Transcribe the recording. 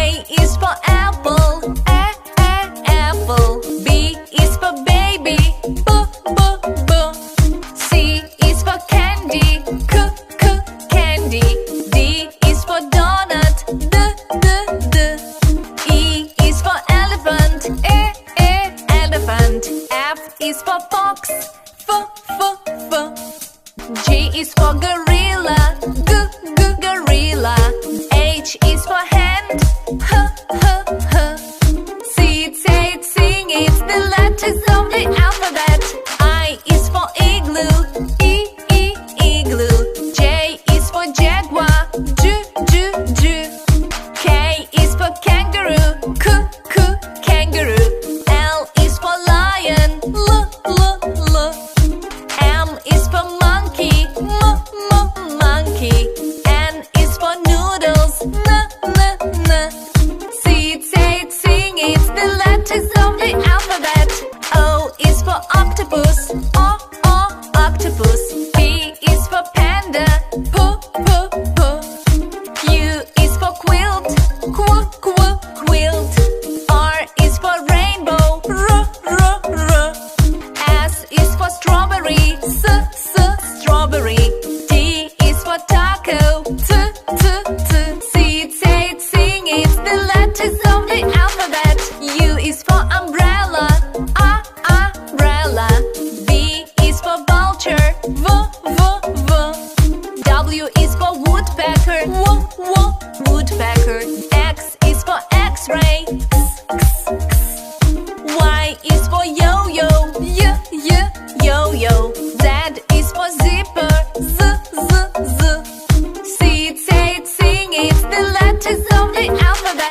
A is for apple, apple. B is for baby, b. C is for candy, candy. D is for donut, d. E is for elephant, elephant. F is for fox, f. G is for gorilla, gorilla. H is for hand, h. Say, sing, it's the letters of the alphabet. I is for igloo, igloo. J is for jaguar, j. K is for kangaroo, kangaroo. L is for lion, l. M is for monkey, monkey. N is for noodles, n. Say, sing, it's the letters of the alphabet. O is for octopus, octopus. P is for panda, p. Q is for quilt, quilt. R is for rainbow, r. S is for strawberry, s. Strawberry. T is for taco, t. Say, sing, it's the letters of the alphabet. U is for umbrella, umbrella. V is for vulture, v. W is for woodpecker, woodpecker. X is for x-ray, x. Y is for yo-yo, yo-yo. Z is for zipper, z. Say, sing, it's the letters of the alphabet.